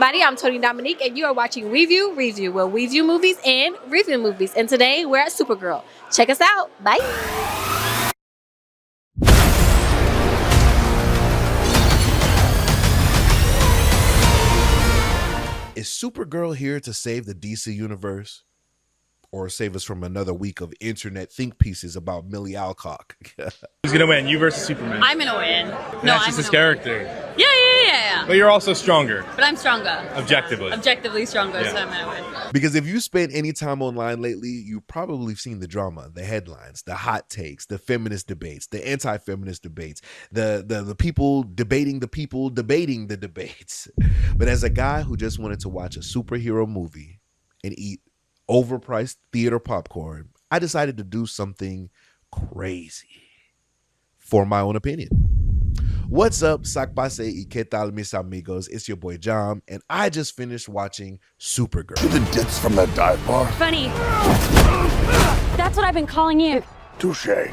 everybody. I'm Tony Dominique, and you are watching WEVIEW Review, where we view movies and review movies. And today, we're at Supergirl. Check us out. Bye. Is Supergirl here to save the DC universe? Or save us from another week of internet think pieces about Millie Alcock? Who's gonna win? You versus Superman. I'm gonna win. That's just his character. Yeah. But you're also stronger. But I'm stronger. Objectively stronger, Yeah. so I'm gonna win. Because if you spent any time online lately, you've probably seen the drama, the headlines, the hot takes, the feminist debates, the anti-feminist debates, the people debating the debates. But as a guy who just wanted to watch a superhero movie and eat overpriced theater popcorn, I decided to do something crazy for my own opinion. What's up, Sakpase y qué tal, mis amigos? It's your boy Jom, and I just finished watching Supergirl. To the depths from that dive bar. Funny. That's what I've been calling you. Touche.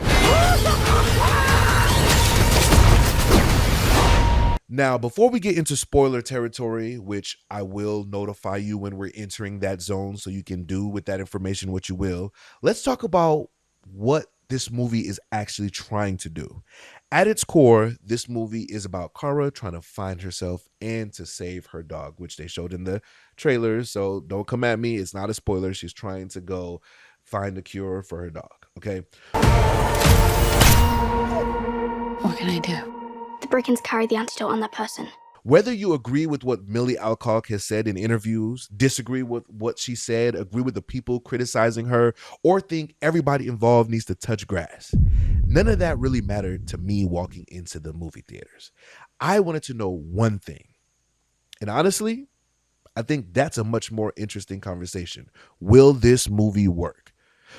Now, before we get into spoiler territory, which I will notify you when we're entering that zone so you can do with that information what you will, let's talk about what this movie is actually trying to do. At its core, this movie is about Kara trying to find herself and to save her dog, which they showed in the trailers, so don't come at me. It's not a spoiler. She's trying to go find a cure for her dog, okay? What can I do? The Brickens carry the antidote on that person. Whether you agree with what Millie Alcock has said in interviews, disagree with what she said, agree with the people criticizing her, or think everybody involved needs to touch grass, none of that really mattered to me walking into the movie theaters. I wanted to know one thing. And honestly, I think that's a much more interesting conversation. Will this movie work?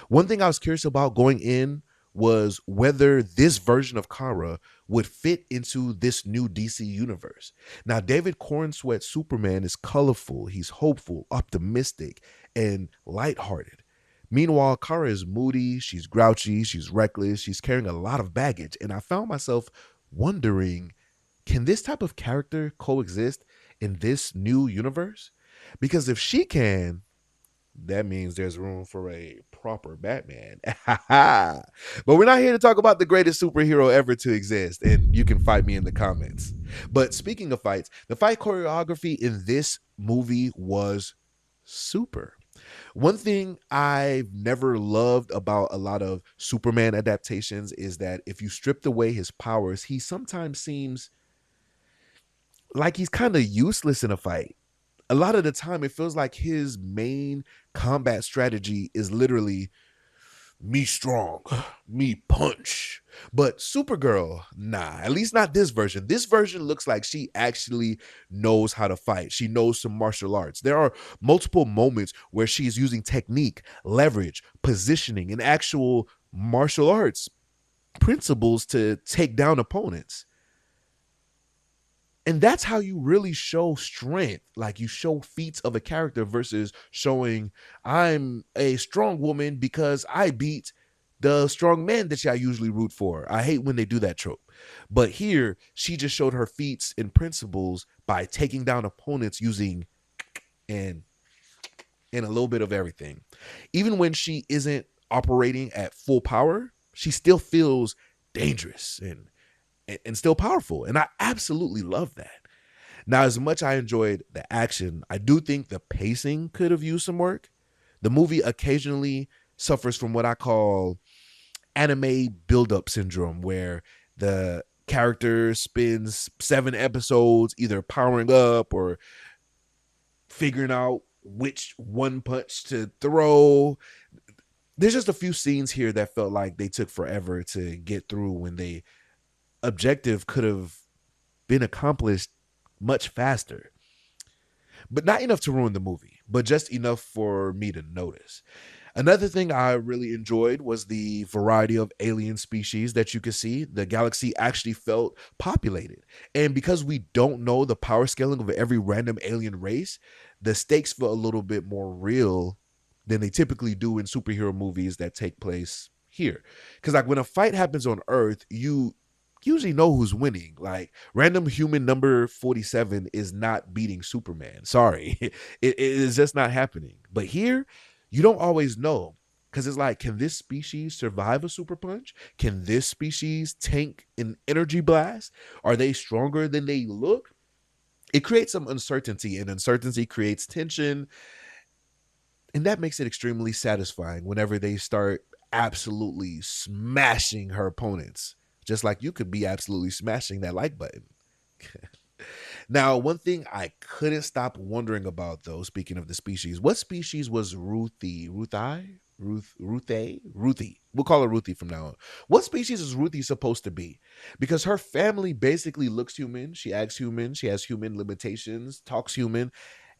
One thing I was curious about going in was whether this version of Kara would fit into this new DC universe. Now, David Cornsweet's Superman is colorful, he's hopeful, optimistic, and lighthearted. Meanwhile, Kara is moody, she's grouchy, she's reckless, she's carrying a lot of baggage, and I found myself wondering, can this type of character coexist in this new universe? Because if she can, that means there's room for a proper Batman. But we're not here to talk about the greatest superhero ever to exist, and you can fight me in the comments. But speaking of fights, the fight choreography in this movie was super. One thing I've never loved about a lot of Superman adaptations is that if you stripped away his powers, he sometimes seems like he's kind of useless in a fight. A lot of the time, it feels like his main combat strategy is literally me strong, me punch. But Supergirl, nah, at least not this version. This version looks like she actually knows how to fight. She knows some martial arts. There are multiple moments where she's using technique, leverage, positioning, and actual martial arts principles to take down opponents. And that's how you really show strength. Like, you show feats of a character versus showing I'm a strong woman because I beat the strong man that I usually root for. I hate when they do that trope. But here, she just showed her feats and principles by taking down opponents using and a little bit of everything. Even when she isn't operating at full power, she still feels dangerous and still powerful. And I absolutely love that. Now, as much I enjoyed the action, I do think the pacing could have used some work. The movie occasionally suffers from what I call anime buildup syndrome, where the character spends 7 episodes either powering up or figuring out which one punch to throw. There's just a few scenes here that felt like they took forever to get through when they objective could have been accomplished much faster. But not enough to ruin the movie, but just enough for me to notice. Another thing I really enjoyed was the variety of alien species that you could see. The galaxy actually felt populated. And because we don't know the power scaling of every random alien race, the stakes felt a little bit more real than they typically do in superhero movies that take place here. Because like when a fight happens on Earth, you you usually know who's winning. Like random human number 47 is not beating Superman. Sorry. It is just not happening. But here, you don't always know. Because it's like, can this species survive a super punch? Can this species tank an energy blast? Are they stronger than they look? It creates some uncertainty, and uncertainty creates tension. And that makes it extremely satisfying whenever they start absolutely smashing her opponents. Just like you could be absolutely smashing that like button. Now, one thing I couldn't stop wondering about, though, speaking of the species, what species was Ruthie? Ruthie. We'll call her Ruthie from now on. What species is Ruthie supposed to be? Because her family basically looks human. She acts human. She has human limitations, talks human.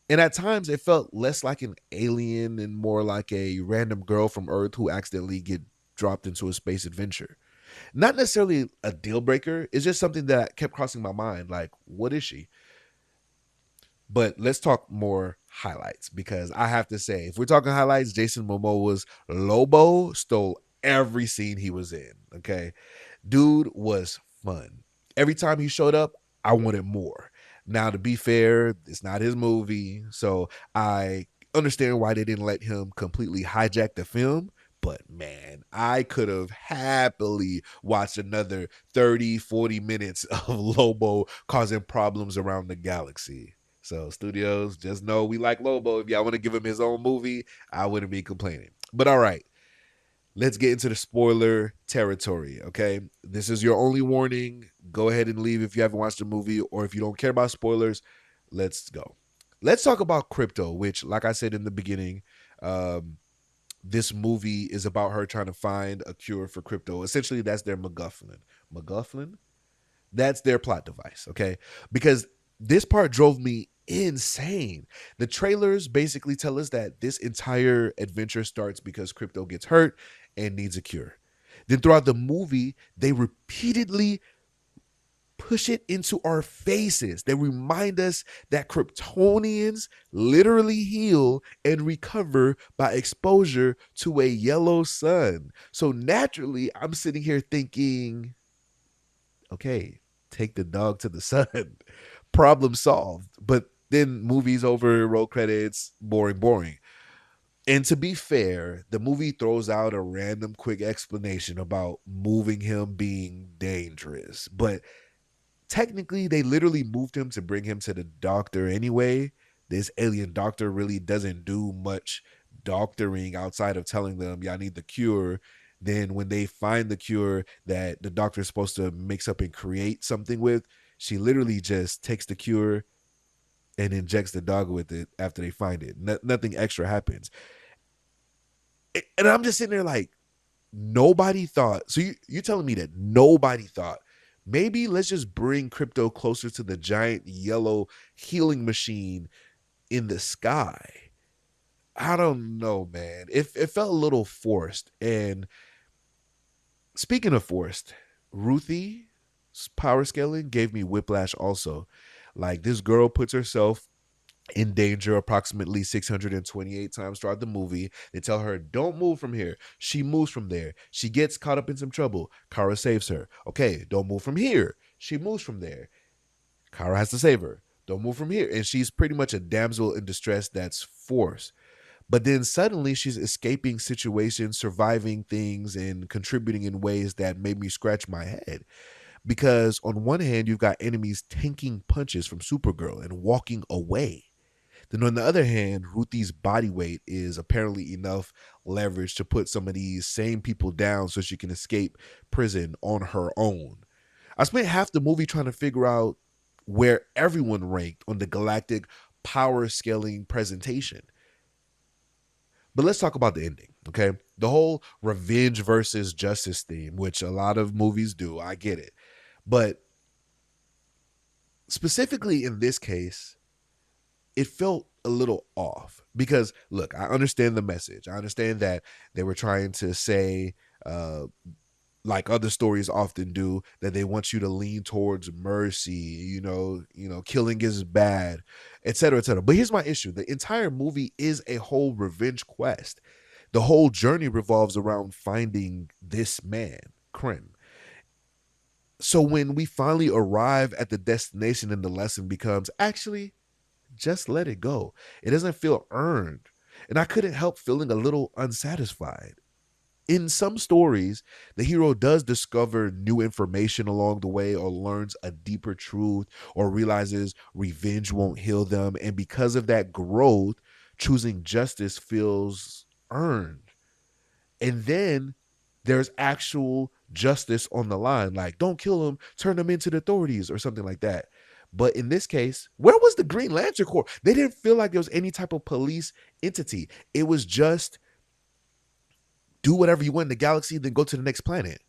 And at times it felt less like an alien and more like a random girl from Earth who accidentally get dropped into a space adventure. Not necessarily a deal breaker. It's just something that kept crossing my mind. Like, what is she? But let's talk more highlights, because I have to say, if we're talking highlights, Jason Momoa's Lobo stole every scene he was in. Okay. Dude was fun. Every time he showed up, I wanted more. Now, to be fair, it's not his movie, so I understand why they didn't let him completely hijack the film. But man, I could have happily watched another 30, 40 minutes of Lobo causing problems around the galaxy. So studios, just know we like Lobo. If y'all want to give him his own movie, I wouldn't be complaining. But all right, let's get into the spoiler territory, okay? This is your only warning. Go ahead and leave if you haven't watched the movie, or if you don't care about spoilers, let's go. Let's talk about Crypto, which, like I said in the beginning, this movie is about her trying to find a cure for crypto. Essentially, that's their MacGuffin. MacGuffin? That's their plot device, okay? Because this part drove me insane. The trailers basically tell us that this entire adventure starts because crypto gets hurt and needs a cure. Then throughout the movie, they repeatedly push it into our faces. They remind us that Kryptonians literally heal and recover by exposure to a yellow sun. So naturally, I'm sitting here thinking, okay, take the dog to the sun. Problem solved. But then movies over, roll credits, boring. And to be fair, the movie throws out a random quick explanation about moving him being dangerous. But technically, they literally moved him to bring him to the doctor anyway. This alien doctor really doesn't do much doctoring outside of telling them, y'all need the cure. Then when they find the cure that the doctor is supposed to mix up and create something with, she literally just takes the cure and injects the dog with it after they find it. Nothing extra happens. And I'm just sitting there like, nobody thought. So you're telling me that nobody thought, maybe let's just bring crypto closer to the giant yellow healing machine in the sky. I don't know, man. It felt a little forced. And speaking of forced, Ruthie's power scaling gave me whiplash also. Like, this girl puts herself in danger approximately 628 times throughout the movie. They tell her, don't move from here. She moves from there. She gets caught up in some trouble. Kara saves her. Okay, don't move from here. She moves from there. Kara has to save her. Don't move from here. And she's pretty much a damsel in distress that's forced. But then suddenly she's escaping situations, surviving things, and contributing in ways that made me scratch my head. Because on one hand, you've got enemies tanking punches from Supergirl and walking away. Then on the other hand, Ruthie's body weight is apparently enough leverage to put some of these same people down so she can escape prison on her own. I spent half the movie trying to figure out where everyone ranked on the galactic power scaling presentation. But let's talk about the ending, okay? The whole revenge versus justice theme, which a lot of movies do, I get it. But specifically in this case, it felt a little off. Because, look, I understand the message. I understand that they were trying to say, like other stories often do, that they want you to lean towards mercy, you know, killing is bad, etc., etc. But here's my issue. The entire movie is a whole revenge quest. The whole journey revolves around finding this man, Krim. So when we finally arrive at the destination and the lesson becomes, actually, just let it go. It doesn't feel earned. And I couldn't help feeling a little unsatisfied. In some stories, the hero does discover new information along the way, or learns a deeper truth, or realizes revenge won't heal them. And because of that growth, choosing justice feels earned. And then there's actual justice on the line, like, don't kill him, turn him into the authorities, or something like that. But in this case, where was the Green Lantern Corps? They didn't feel like there was any type of police entity. It was just do whatever you want in the galaxy, then go to the next planet.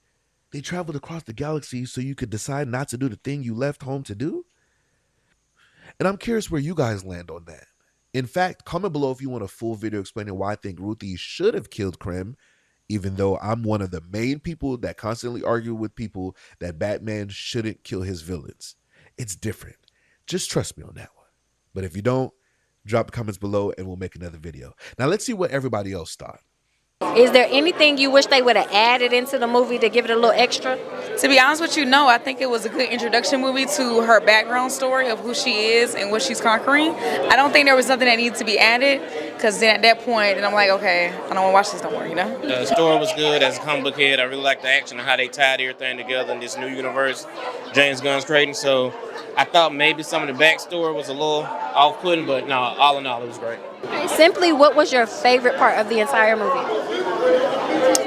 They traveled across the galaxy so you could decide not to do the thing you left home to do. And I'm curious where you guys land on that. In fact, comment below if you want a full video explaining why I think Ruthie should have killed Krem, even though I'm one of the main people that constantly argue with people that Batman shouldn't kill his villains. It's different. Just trust me on that one. But if you don't, drop the comments below and we'll make another video. Now let's see what everybody else thought. Is there anything you wish they would have added into the movie to give it a little extra? To be honest with you, no. I think it was a good introduction movie to her background story of who she is and what she's conquering. I don't think there was something that needed to be added, because then at that point, and I'm like, okay, I don't want to watch this no more, you know? The story was good as a comic book head. I really liked the action and how they tied everything together in this new universe James Gunn's creating. So I thought maybe some of the backstory was a little off-putting, but no, all in all, it was great. Simply, what was your favorite part of the entire movie?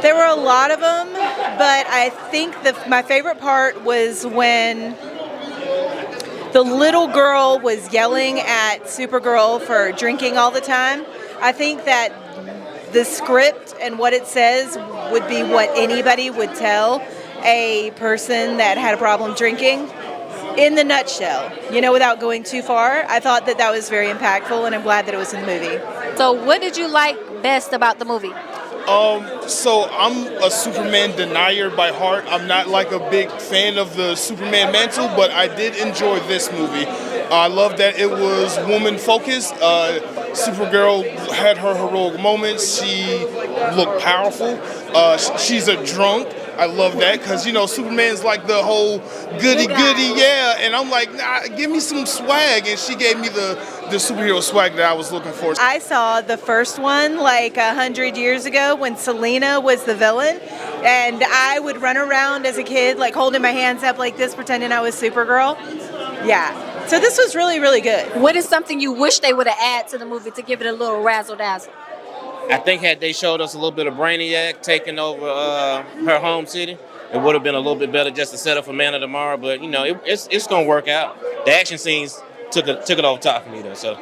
There were a lot of them, but I think my favorite part was when the little girl was yelling at Supergirl for drinking all the time. I think that the script and what it says would be what anybody would tell a person that had a problem drinking. In the nutshell, you know, without going too far. I thought that that was very impactful, and I'm glad that it was in the movie. So what did you like best about the movie? So I'm a Superman denier by heart. I'm not like a big fan of the Superman mantle, but I did enjoy this movie. I love that it was woman focused. Supergirl had her heroic moments. She looked powerful. She's a drunk. I love that because, you know, Superman's like the whole goody, yeah. And I'm like, nah, give me some swag. And she gave me the superhero swag that I was looking for. I saw the first one like 100 years ago when Selena was the villain. And I would run around as a kid, like holding my hands up like this, pretending I was Supergirl. Yeah. So this was really, really good. What is something you wish they would have added to the movie to give it a little razzle-dazzle? I think had they showed us a little bit of Brainiac taking over her home city, it would have been a little bit better just to set up for Man of Tomorrow. But, you know, it's going to work out. The action scenes took it off top for me, though. So,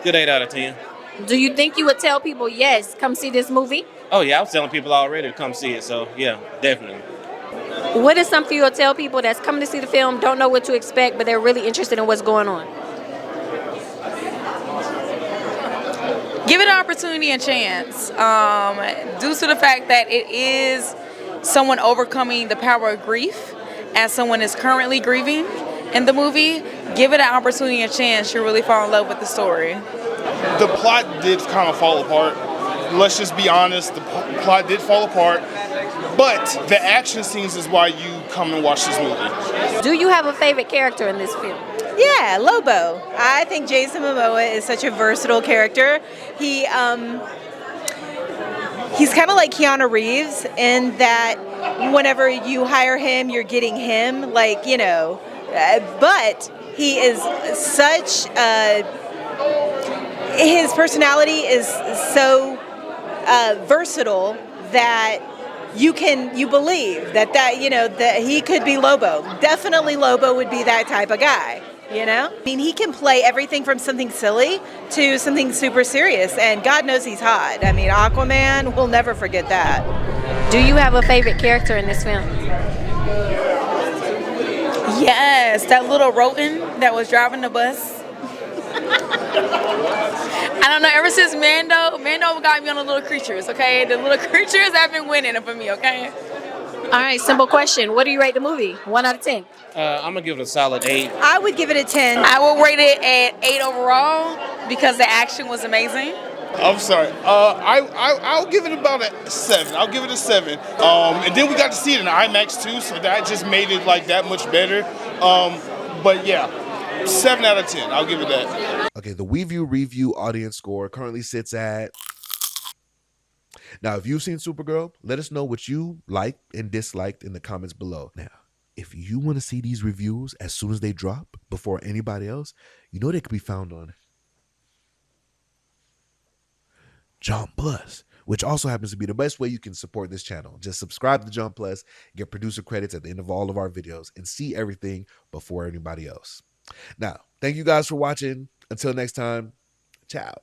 good 8 out of 10. Do you think you would tell people, yes, come see this movie? Oh, yeah, I was telling people already to come see it. So, yeah, definitely. What is something you'll tell people that's coming to see the film, don't know what to expect, but they're really interested in what's going on? Give it an opportunity and chance. Due to the fact that it is someone overcoming the power of grief, as someone is currently grieving in the movie, give it an opportunity and chance. You'll really fall in love with the story. The plot did kind of fall apart. Let's just be honest, the plot did fall apart. But the action scenes is why you come and watch this movie. Do you have a favorite character in this film? Yeah, Lobo. I think Jason Momoa is such a versatile character. He's kind of like Keanu Reeves in that whenever you hire him, you're getting him, like, you know. But he is such, his personality is so versatile that you believe that, you know, that he could be Lobo. Definitely Lobo would be that type of guy. You know? I mean, he can play everything from something silly to something super serious, and God knows he's hot. I mean, Aquaman, we'll never forget that. Do you have a favorite character in this film? Yes, that little rodent that was driving the bus. I don't know, ever since Mando got me on the little creatures, okay? The little creatures have been winning for me, okay? All right, simple question. What do you rate the movie? 1 out of 10? I'm going to give it a solid 8. I would give it a 10. I will rate it at 8 overall because the action was amazing. I'm sorry. I'll give it about a 7. I'll give it a 7. And then we got to see it in IMAX too, so that just made it like that much better. But yeah, 7 out of 10. I'll give it that. Okay, the WeView review audience score currently sits at. Now, if you've seen Supergirl, let us know what you liked and disliked in the comments below. Now, if you want to see these reviews as soon as they drop before anybody else, you know they can be found on JOMprod, which also happens to be the best way you can support this channel. Just subscribe to JOMprod, get producer credits at the end of all of our videos, and see everything before anybody else. Now, thank you guys for watching. Until next time, ciao.